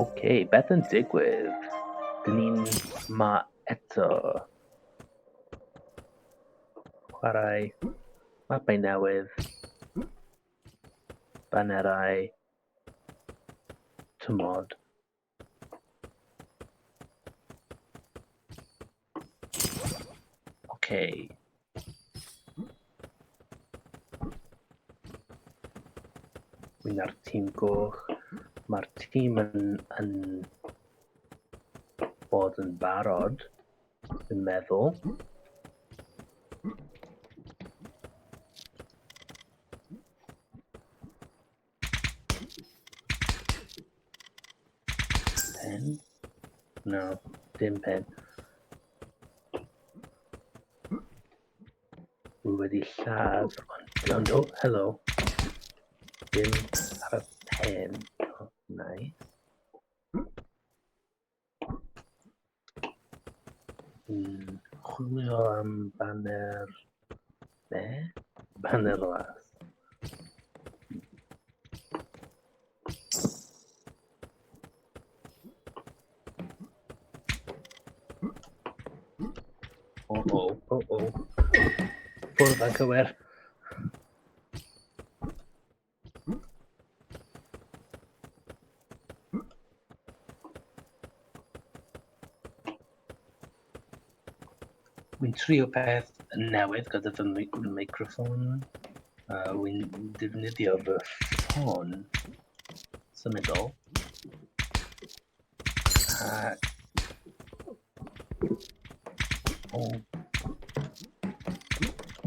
Ocê, beth yn digwydd? Dyn ni'n ma eto. Chwarae mapau newydd, banerau, tymod. Ocê. Mynd ar tîm goch. Mae'r tîm yn bod yn barod, dwi'n meddwl. Pen? No, dim pen. Dwi wedi lladd, ond oh, helo. Dim ar y pen. Oh, nice. Chwilio am baner... Be? Baner las. Oh. Bwrdd yn cywir. Wy'n trio peth newydd gyda fy meicroffon. Wy'n defnyddio fy ffôn symudol.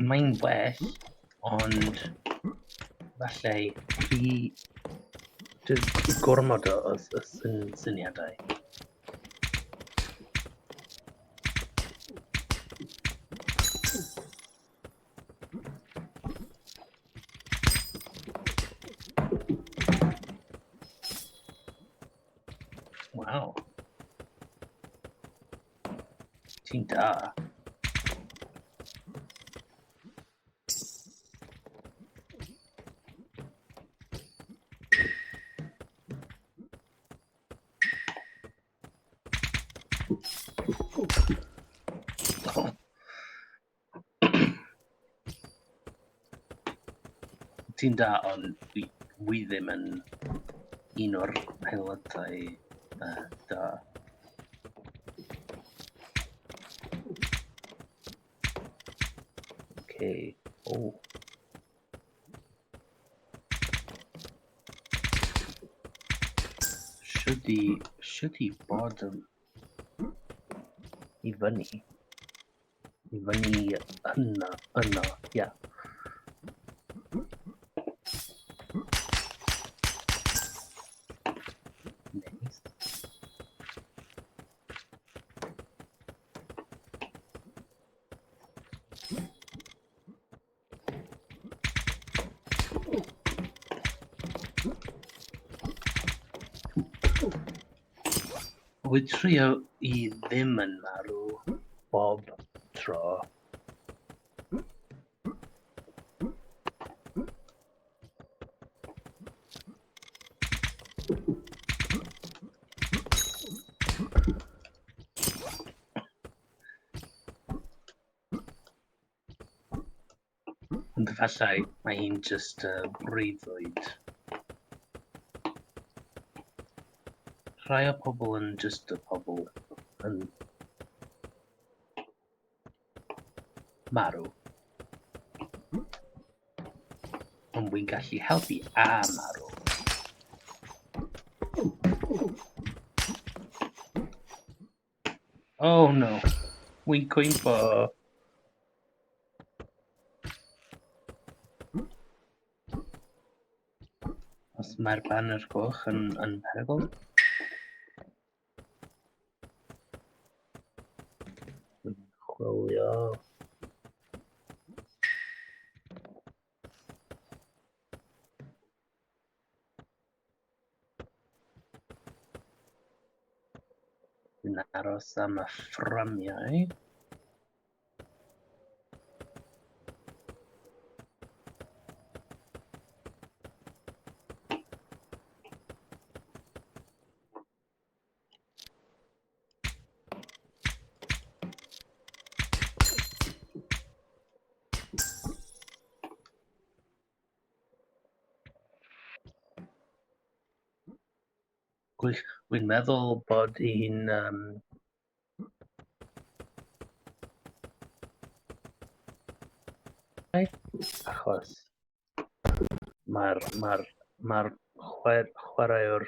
Mae'n well, ond falle gormod o syniadau. Waw. Ti'n da. Ti'n da, ond wi ddim yn un o'r aelodau da. Okay. Oh. Should he bod i fyny? I fyny yna, yeah. Nice. Wy'n trio I ddim yn marw bob tro. Ond efallai mae hi'n just breuddwyd. Rhai o pobl yn just y pobl yn marw. Ond wy'n gallu helpu a marw. Oh no, wy'n cwympo. Os mae'r banner goch yn perygl. Wy'n chwilio. Wy'n aros am y fframiau. Dwi'n meddwl bod hi'n achos mae'r chwaraewr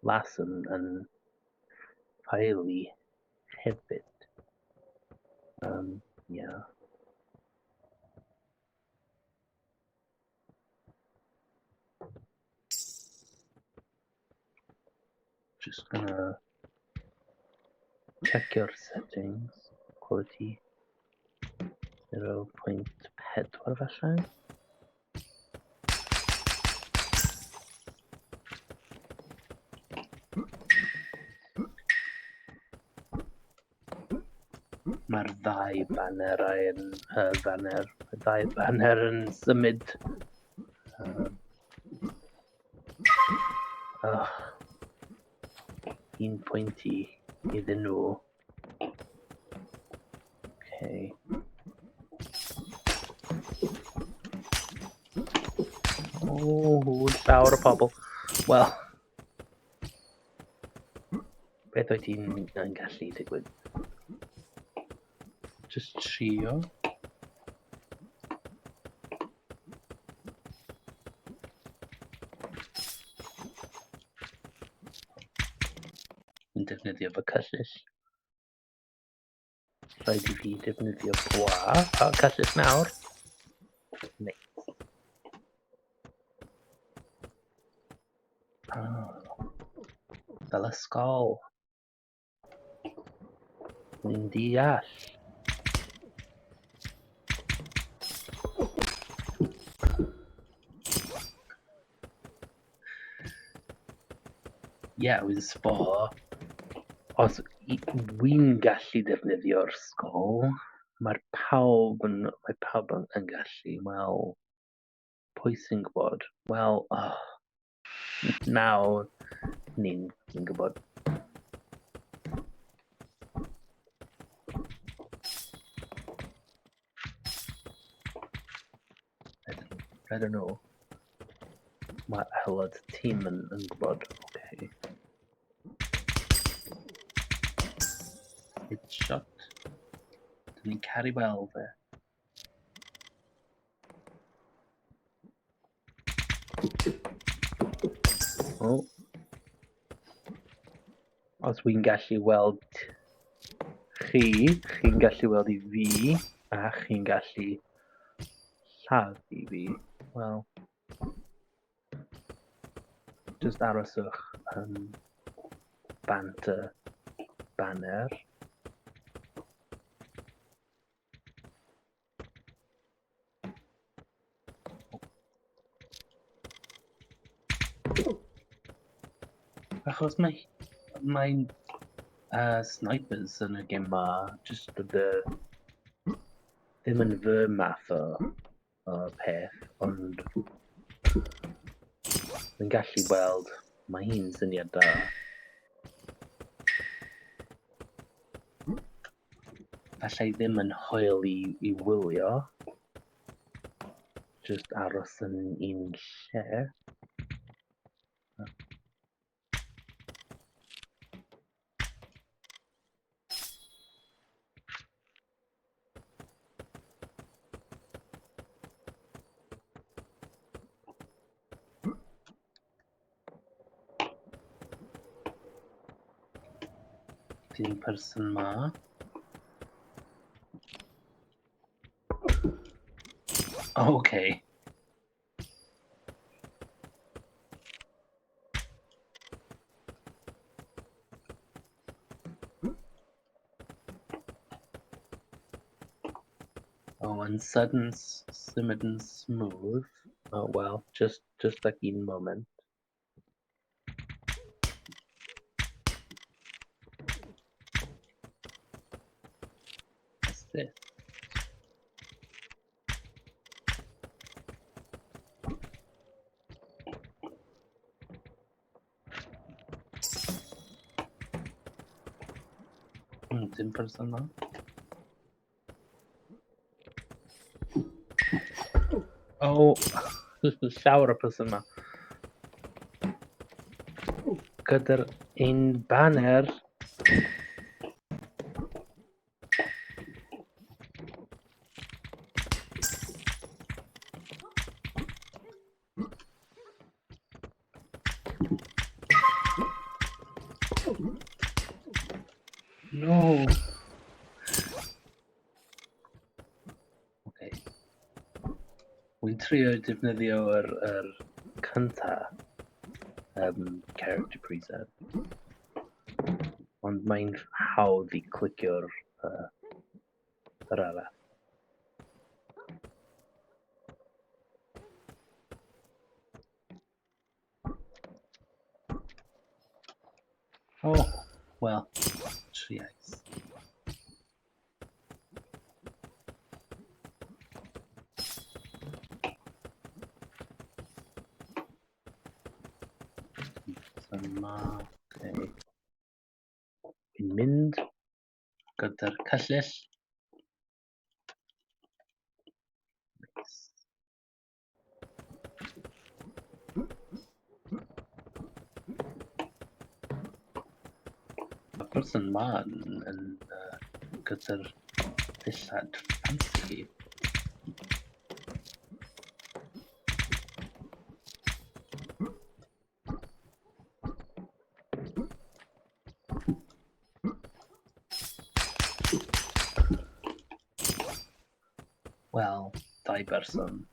las yn ffeili hefyd. Yeah. Just gonna check your settings. Quality 0.4 falle. Mae'r ddau banner yn symud. Un pwynti iddyn nhw. Okay. Llawer o pobl. Wel, beth wyt ti'n gallu digwydd? Just trio. Yn defnyddio fy cyllys. Rhaid I fi defnyddio bwa. Cyllys nawr. Neu. Fel ysgol. Dwi'n deall. Wy'n sbo. Os wy'n gallu defnyddio'r sgol, mae pawb yn gallu. Wel, pwy sy'n gwybod? Wel, nawr ni'n gwybod. I don't know. Mae aelod tîm yn gwybod. Okay. It's shot. Dyn ni'n caru weld fe. Os wy'n gallu weld chi'n gallu weld I fi, a chi'n gallu lladd I fi. Wel, just aroswch bant y banner. Achos mae'n snipers yn y gêm ma, just ddim yn fy math o peth, ond dwi'n gallu weld mae hi'n syniad da. Falle ddim yn hwyl I wylio, just aros yn un lle. Dim person ma. Okay. And sudden symud and smooth. Oh well, just like in moment. What's this? Dim person ma. Llawer o person ma. gyda'r un banner. No. Okay. Wy'n trio defnyddio yr cynta character preset. Ond mae'n hawdd I clicio'r yr arall. Oh, well, triais. Yma, okay. Fi'n mynd gyda'r cyllell. Nice. Y person ma yn gyda'r dillad fancy. Wel, dau berson.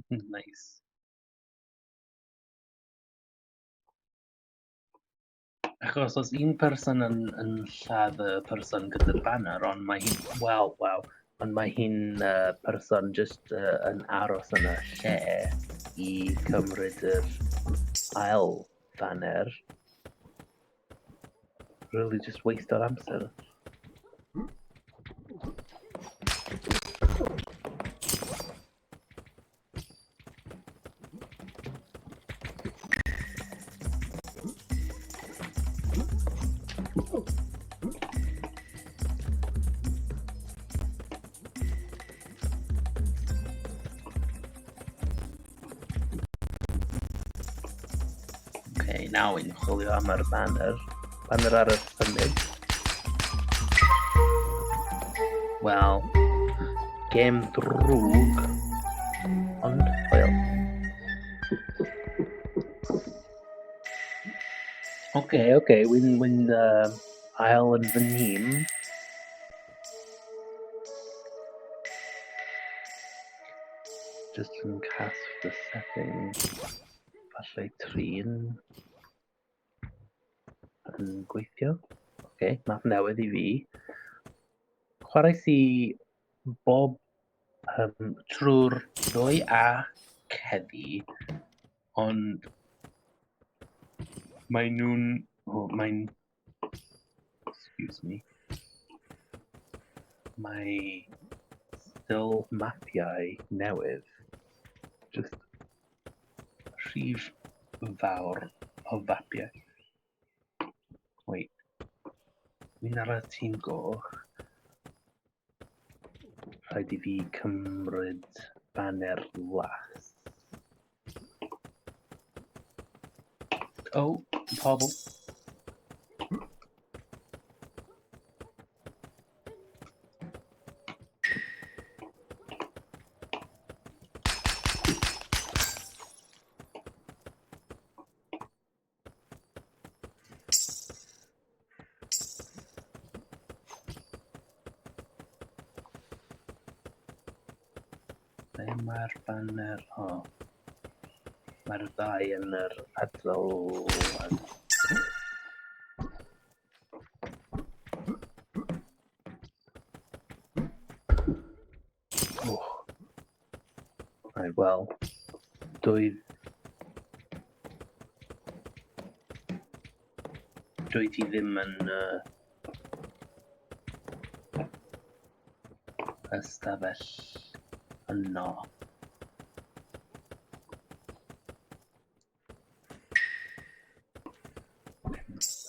Nice. Achos os un person yn lladd y person gyda'r banner, ond mae hi'n... Wel, ond mae hi'n person just yn aros yn y lle I cymryd yr ail banner. Really just waste o'r amser. Okay, nawr i'n chwilio am yr banner. Banner ar y fynydd. Wel, gêm drwg. Ond, hwyl. Okay, wy'n ail yn fy nhîm. Just yn casg the settings. Falle 3 yn gweithio. Okay, map newydd I fi. Chwaraes I bob trwy'r ddwy a ceddi, ond maen nhw'n... Excuse me. Mae still mapiau newydd. Just rhif fawr o fapiau. Wait. Wy'n ar y tîm goch. Rhaid I fi cymryd banner las. Oh, pobl. Ble mae'r banner? Oh. Mae'r ddau yn yr adrodd. Right, wel, dwi ti ddim yn ystafell yno.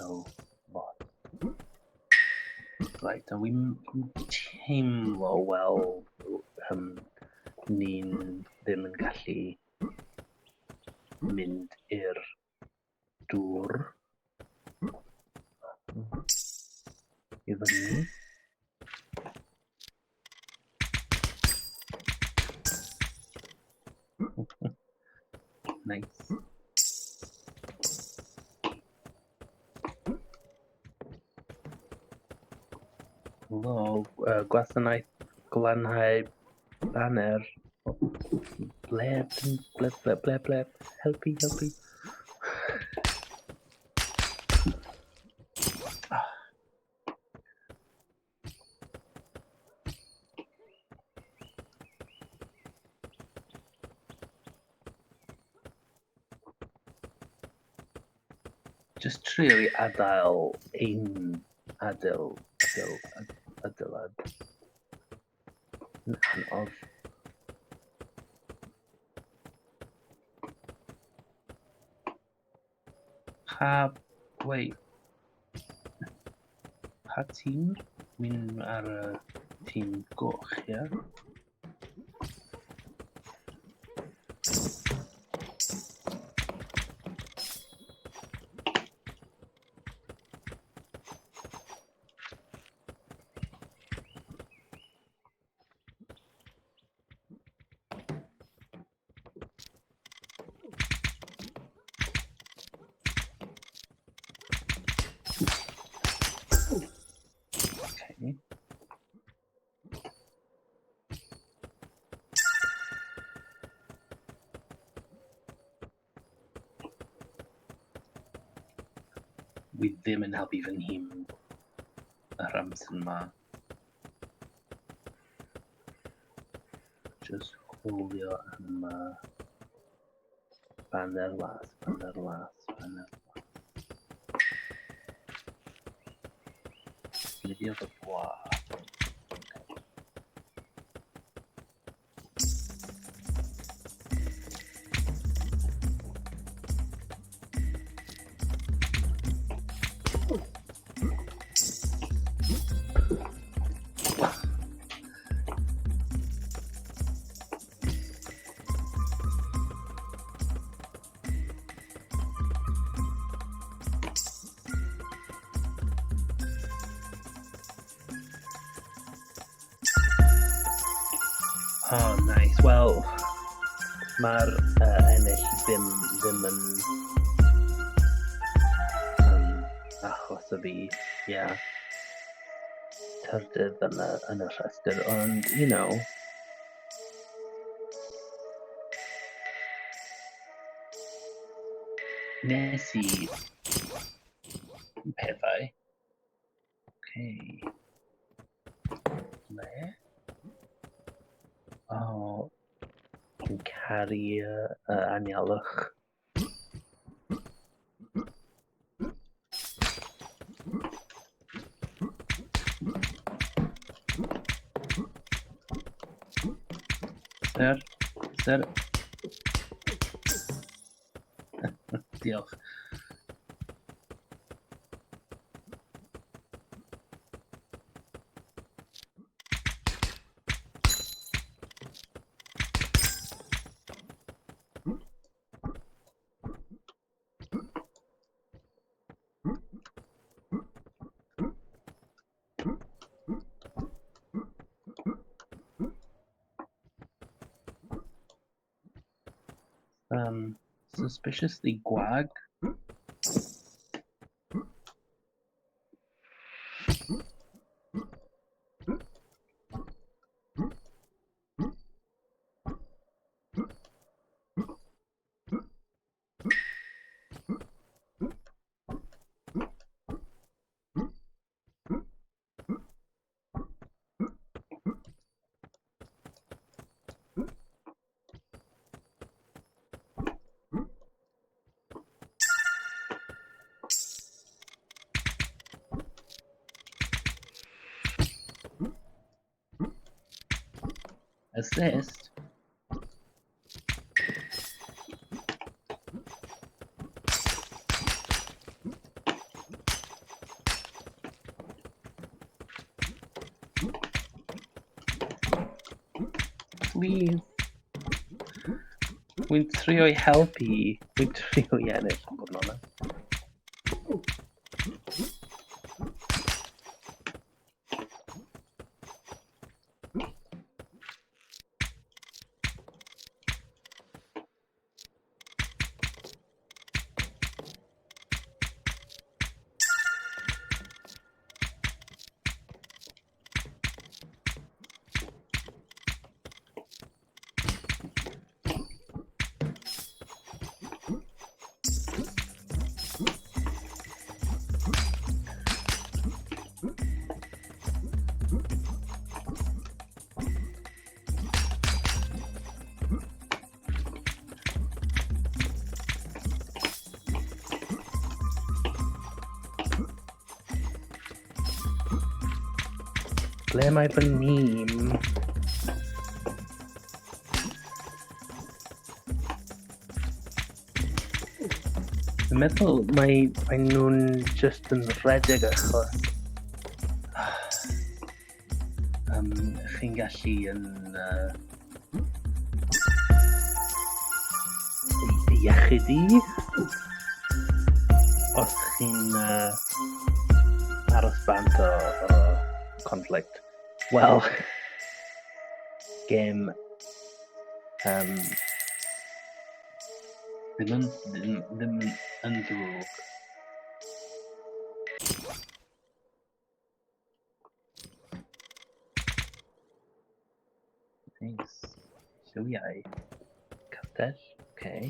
fel boss. Right, a wi'n teimlo wel ni'n ddim yn gallu mynd i'r dŵr i fyny. Nice. Helo, gwasanaeth glanhau banner. Ble, helpu. Just trio i adael ein adeilad. Yn anodd. Pa tîm? Mi'n ar y tîm goch, ia? Okay. Wi ddim yn helpu fy nhîm yr amser yma. Just chwilio am banner las. Fideo the bwa. Oh, nice. Wel, mae'r ennill ddim yn achos o fi, tyrdydd yn y rhestr, ond, nes i pethau. Okay. Le? Oh, dwi'n caru anialwch. Sir. Diolch. Suspiciously gwag. Assist. Please. Wy'n trio i helpu. Wy'n trio i ennill yn bod yn onest. Ble mae fy nîm? Dwi'n meddwl mae nhw'n just yn rhedeg achos chi'n gallu yn iechudu os chi'n aros bant o conflict. Wel, gêm ddim yn ddrwg. Nice. Lliwiau. Castell. Okay.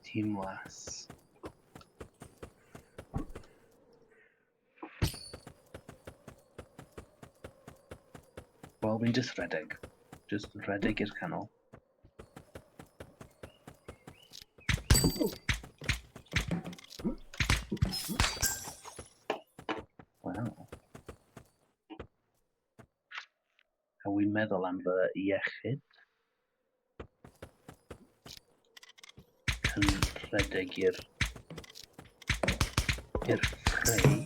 Teimlas. Wel, fi'n just rhedeg. Just rhedeg i'r canol. Wow. A wi'n meddwl am fy iechyd. Yn rhedeg i'r ffreu.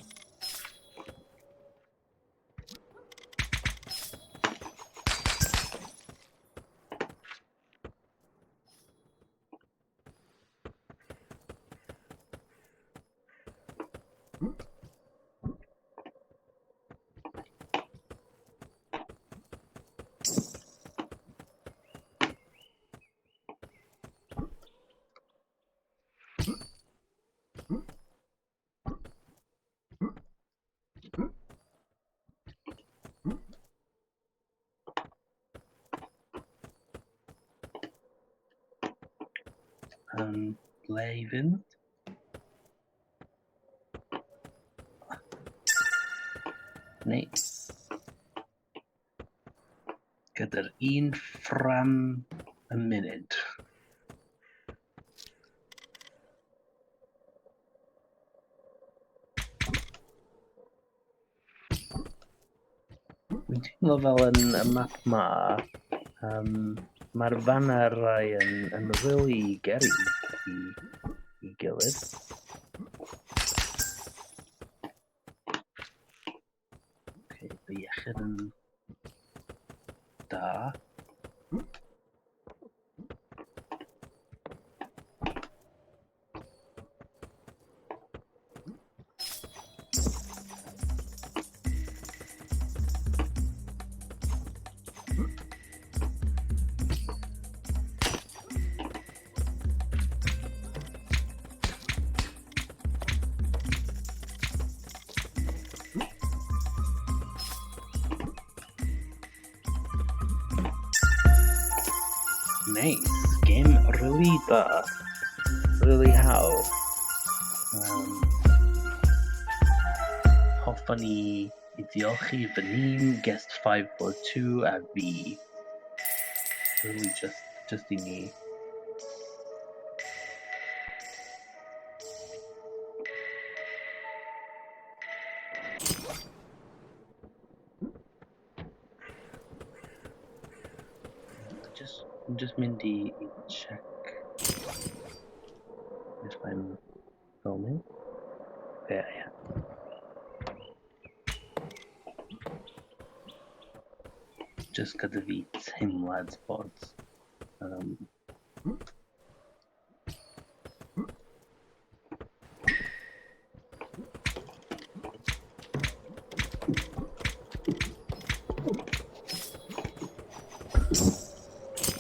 Ble i fynd? Neis. Gyda'r un ffram y munud. Dwi'n teimlo fel yn y map ma, mae'r fanarau yn really geri i gilydd. Okay, fy iechyd yn da. Nice. Game really da. Really hawdd. Hoffwn i diolchu fy nîm, Guest 542 a fi. Really just i ni. Just mynd i check if I'm filming. Yeah. jyst gyda fi teimlad bod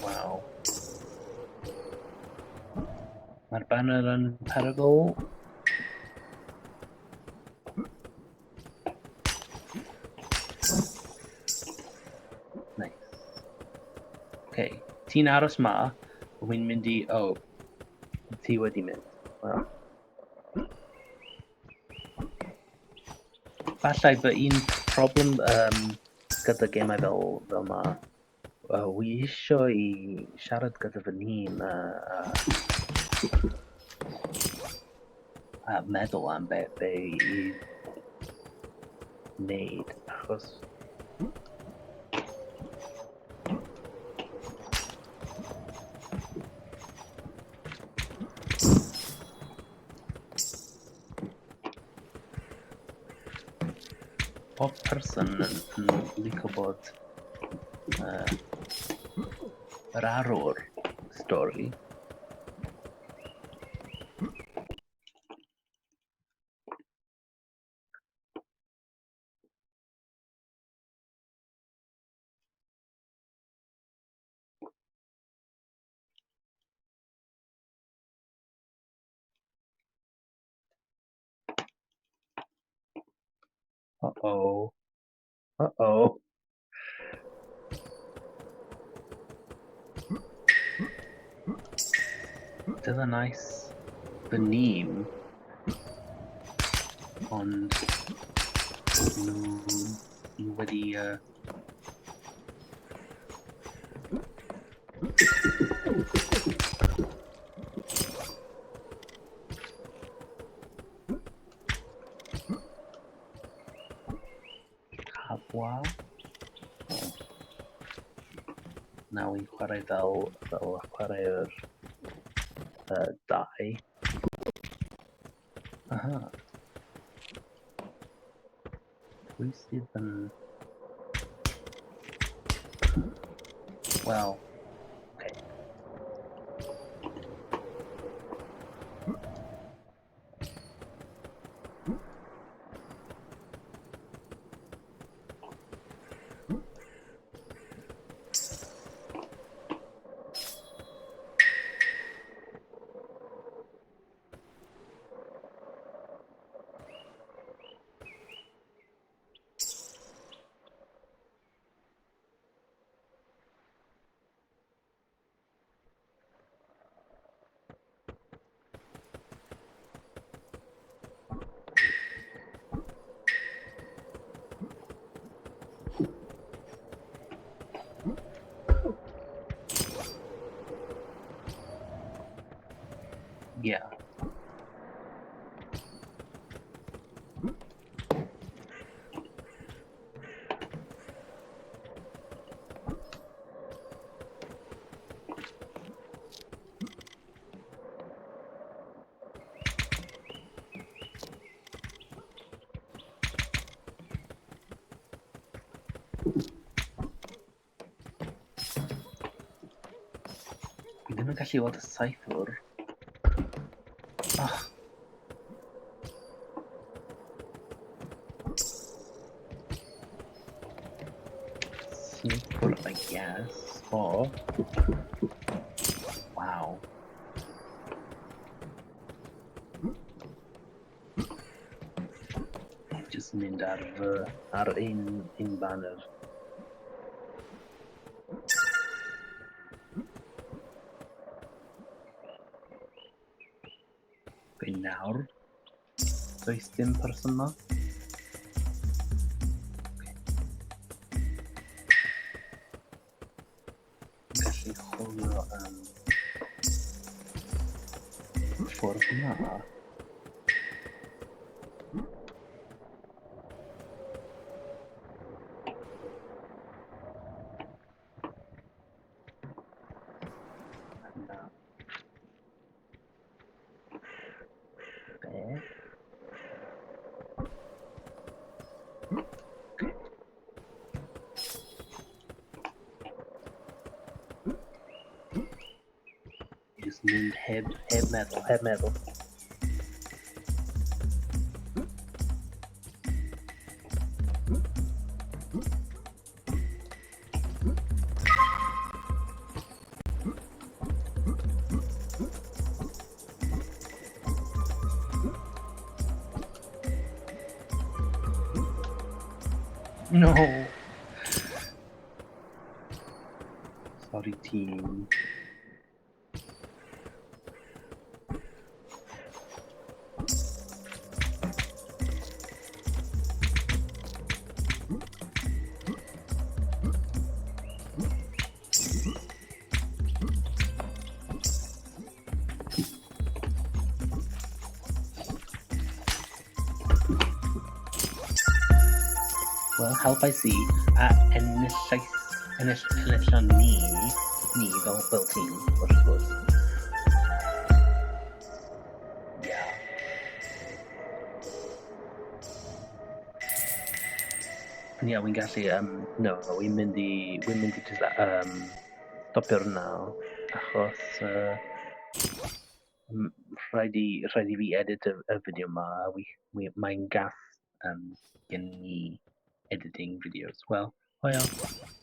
wow. Mae'r banner yn perygl. Nice. Okay, ti'n aros ma, wy'n mynd i... Oh, ti wedi mynd. Well. Falle bod un problem gyda gemau fel ma, wi eisiau i siarad gyda fy hun a meddwl am be i wneud, achos pob person yn licio bod yr arwr stori. Uh-oh. Uh-oh. Dyna nice fy nim, ond nhw wedi habwa. Nawr i'n chwarae fel chwarae'r dau. Aha. Pwy sydd yn... Wel, okay. Yeah. Fi ddim yn gallu weld y saethwr. Oh. Sneakful, I guess. Oh. Wow. Just mynd ar un banner. Okay, nawr. Does dim person ma? Gallu chwilio am ffordd yma. Be? mynd heb meddwl. No! Sorry, team. Wel, helpais i a enillon ni fel tîm, wrth gwrs. Yeah. Ie, wi'n gallu, no, wi'n mynd i jyst stopio'r nawr, achos rhaid i fi edit y fideo 'ma a mae'n gath gen i editing videos. Wel, hwyl.